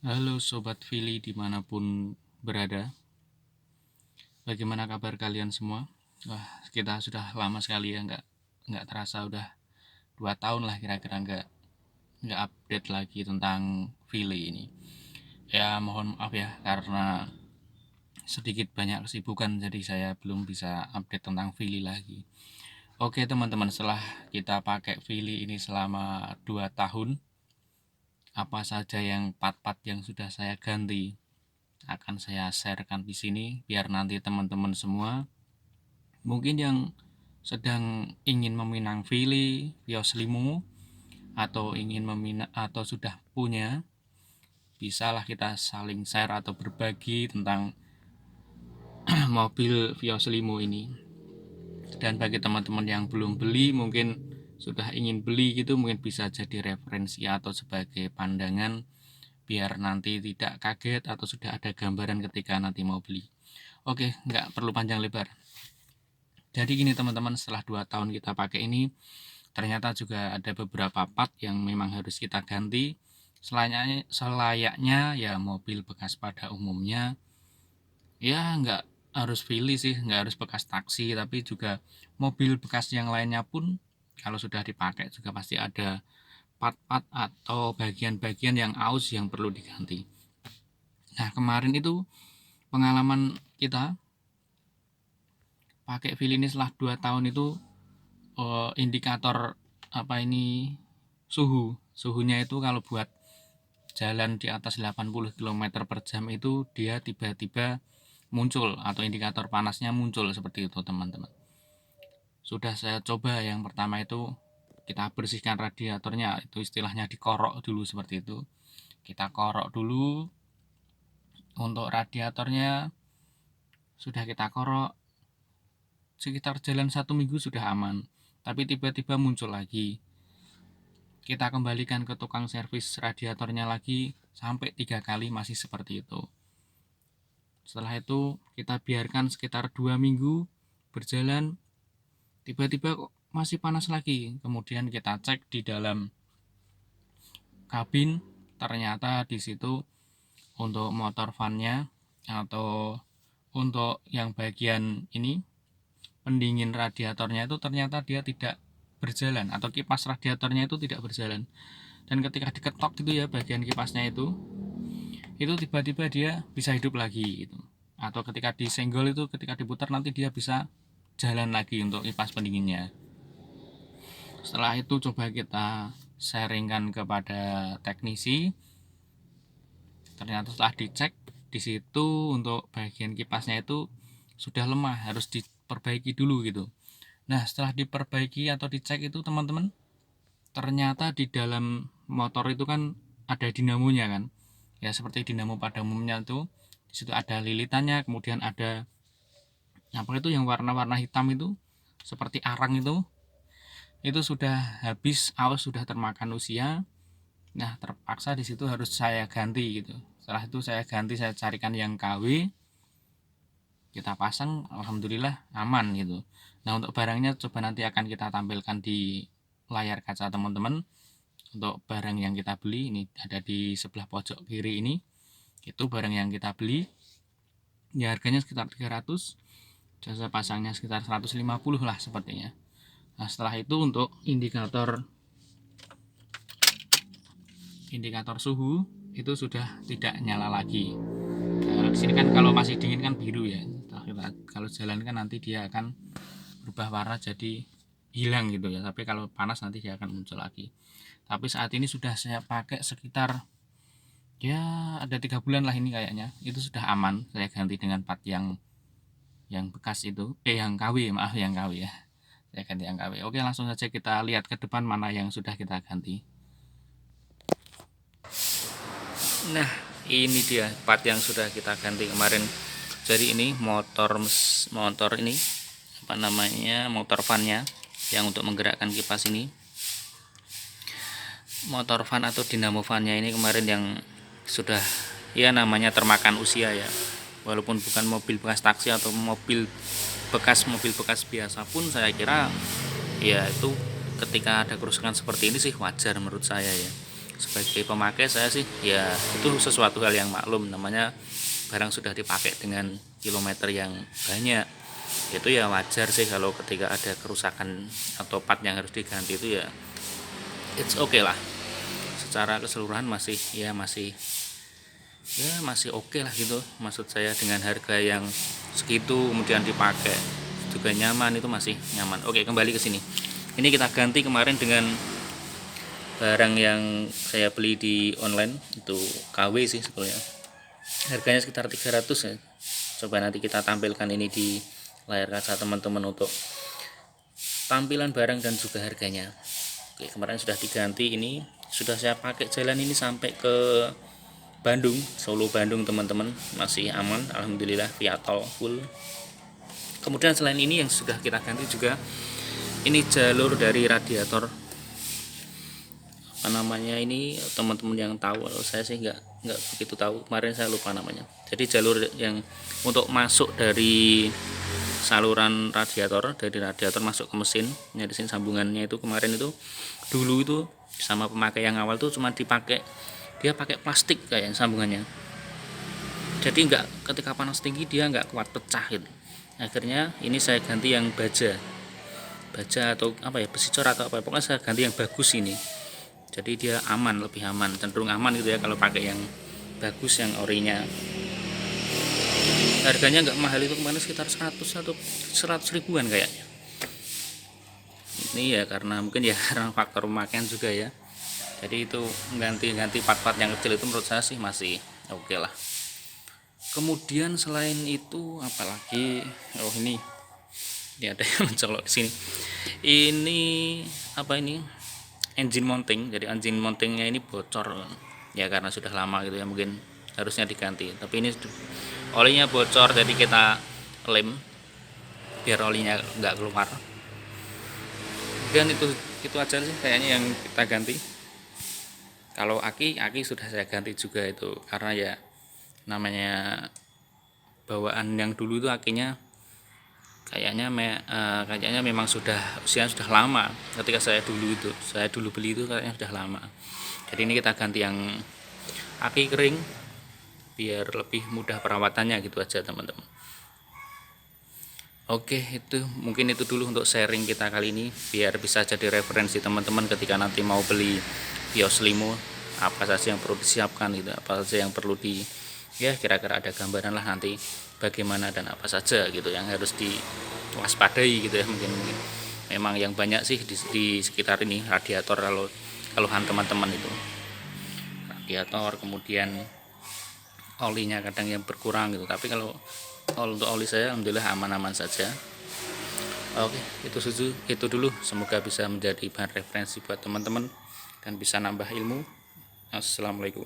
Halo Sobat Vili dimanapun berada, bagaimana kabar kalian semua? Wah, kita sudah lama sekali ya nggak terasa udah 2 tahun lah kira-kira nggak update lagi tentang Vili ini. Ya mohon maaf ya karena sedikit banyak kesibukan jadi saya belum bisa update tentang Vili lagi. Oke teman-teman, setelah kita pakai Vili ini selama 2 tahun, apa saja yang part-part yang sudah saya ganti akan saya sharekan di sini biar nanti teman-teman semua mungkin yang sedang ingin meminang Vili, Vios Limo atau ingin meminang atau sudah punya, bisalah kita saling share atau berbagi tentang mobil Vios Limo ini. Dan bagi teman-teman yang belum beli mungkin sudah ingin beli gitu, mungkin bisa jadi referensi atau sebagai pandangan biar nanti tidak kaget atau sudah ada gambaran ketika nanti mau beli. Oke, nggak perlu panjang lebar. Jadi gini teman-teman, setelah 2 tahun kita pakai ini, ternyata juga ada beberapa part yang memang harus kita ganti. Selayaknya ya mobil bekas pada umumnya, ya nggak harus Philly sih, nggak harus bekas taksi, tapi juga mobil bekas yang lainnya pun kalau sudah dipakai juga pasti ada part-part atau bagian-bagian yang aus yang perlu diganti. Nah kemarin itu pengalaman kita pakai Philly ini setelah 2 tahun itu, indikator apa ini suhunya itu kalau buat jalan di atas 80 km per jam itu dia tiba-tiba muncul atau indikator panasnya muncul seperti itu teman-teman. Sudah saya coba yang pertama itu kita bersihkan radiatornya, itu istilahnya dikorok dulu seperti itu. Kita korok dulu untuk radiatornya, sudah kita korok sekitar jalan 1 minggu sudah aman, tapi tiba-tiba muncul lagi. Kita kembalikan ke tukang servis radiatornya lagi sampai 3 kali masih seperti itu. Setelah itu kita biarkan sekitar 2 minggu berjalan, tiba-tiba kok masih panas lagi. Kemudian kita cek di dalam kabin, ternyata di situ untuk motor fan-nya atau untuk yang bagian ini pendingin radiatornya itu ternyata dia tidak berjalan atau kipas radiatornya itu tidak berjalan. Dan ketika diketok gitu ya bagian kipasnya itu tiba-tiba dia bisa hidup lagi gitu. Atau ketika disenggol itu ketika diputar nanti dia bisa jalan lagi untuk kipas pendinginnya. Setelah itu coba kita sharingkan kepada teknisi. Ternyata setelah dicek di situ untuk bagian kipasnya itu sudah lemah, harus diperbaiki dulu gitu. Nah, setelah diperbaiki atau dicek itu teman-teman, ternyata di dalam motor itu kan ada dinamonya kan. Ya seperti dinamo pada umumnya itu, di situ ada lilitannya, kemudian ada apa itu yang warna-warna hitam itu seperti arang itu sudah habis, aus sudah termakan usia. Nah, terpaksa di situ harus saya ganti gitu. Setelah itu saya ganti, saya carikan yang KW, kita pasang, alhamdulillah aman gitu. Nah, untuk barangnya coba nanti akan kita tampilkan di layar kaca teman-teman. Untuk barang yang kita beli ini ada di sebelah pojok kiri ini. Itu barang yang kita beli. Ya harganya sekitar 300, jasa pasangnya sekitar 150 lah sepertinya. Nah, setelah itu untuk indikator suhu itu sudah tidak nyala lagi. Nah, di sini kan kalau masih dingin kan biru ya. Kalau jalan kan nanti dia akan berubah warna jadi hilang gitu ya. Tapi kalau panas nanti dia akan muncul lagi. Tapi saat ini sudah saya pakai sekitar ya ada 3 bulan lah ini kayaknya. Itu sudah aman. Saya ganti dengan part yang bekas itu. Yang KW, maaf yang KW ya. Saya ganti yang KW. Oke, langsung saja kita lihat ke depan mana yang sudah kita ganti. Nah, ini dia part yang sudah kita ganti kemarin. Jadi ini motor ini apa namanya, motor fan-nya yang untuk menggerakkan kipas ini. Motor fan atau dinamo fan-nya ini kemarin yang sudah ya namanya termakan usia ya. Walaupun bukan mobil bekas taksi atau mobil bekas biasa pun saya kira ya itu ketika ada kerusakan seperti ini sih wajar menurut saya ya. sebagai pemakai saya sih ya itu sesuatu hal yang maklum, namanya barang sudah dipakai dengan kilometer yang banyak, itu ya wajar sih kalau ketika ada kerusakan atau part yang harus diganti itu ya it's okay lah. Secara keseluruhan masih oke lah gitu, maksud saya dengan harga yang segitu kemudian dipakai juga nyaman, itu masih nyaman. Oke, kembali ke sini. Ini kita ganti kemarin dengan barang yang saya beli di online, itu KW sih sebetulnya, harganya sekitar 300 ya. Coba nanti kita tampilkan ini di layar kaca teman-teman untuk tampilan barang dan juga harganya. Oke, kemarin sudah diganti, ini sudah saya pakai jalan ini sampai ke Bandung, Solo Bandung teman-teman, masih aman alhamdulillah, via tol full. Kemudian selain ini yang sudah kita ganti juga, ini jalur dari radiator, apa namanya ini teman-teman yang tahu, saya sih nggak begitu tahu, kemarin saya lupa namanya. Jadi jalur yang untuk masuk dari saluran radiator, dari radiator masuk ke mesin, di sini sambungannya itu kemarin itu dulu itu sama pemakai yang awal tuh cuma dipakai, dia pakai plastik kayak sambungannya, jadi nggak, ketika panas tinggi dia nggak kuat, pecah gitu. Akhirnya ini saya ganti yang baja atau apa ya, besi cor atau apa, pokoknya saya ganti yang bagus ini, jadi dia aman, lebih aman, cenderung aman gitu ya kalau pakai yang bagus, yang orinya. Harganya nggak mahal, itu kemarin sekitar 100 atau 100 ribuan kayaknya. Ini ya karena mungkin ya karena faktor pemakaian juga ya, jadi itu ganti part-part yang kecil itu menurut saya sih masih oke lah. Kemudian selain itu apalagi, oh ini ada yang mencolok di sini, ini apa ini, engine mounting. Jadi engine mountingnya ini bocor ya, karena sudah lama gitu ya, mungkin harusnya diganti, tapi ini olinya bocor, jadi kita lem biar olinya nggak keluar. Dan itu aja sih kayaknya yang kita ganti. Kalau aki sudah saya ganti juga itu, karena ya namanya bawaan yang dulu itu akinya kayaknya memang usia sudah lama. Ketika saya dulu beli itu kayaknya sudah lama, jadi ini kita ganti yang aki kering biar lebih mudah perawatannya, gitu aja teman-teman. Oke, mungkin itu dulu untuk sharing kita kali ini, biar bisa jadi referensi teman-teman ketika nanti mau beli Vios Limo, apa saja yang perlu disiapkan gitu, apa saja yang perlu kira-kira ada gambaran lah nanti bagaimana dan apa saja gitu yang harus diwaspadai gitu ya. Mungkin memang yang banyak sih di sekitar ini radiator, kalau keluhan teman-teman itu radiator, kemudian olinya kadang yang berkurang gitu, tapi kalau untuk oli saya alhamdulillah aman-aman saja. Oke, itu dulu, semoga bisa menjadi bahan referensi buat teman-teman dan bisa nambah ilmu. Assalamualaikum.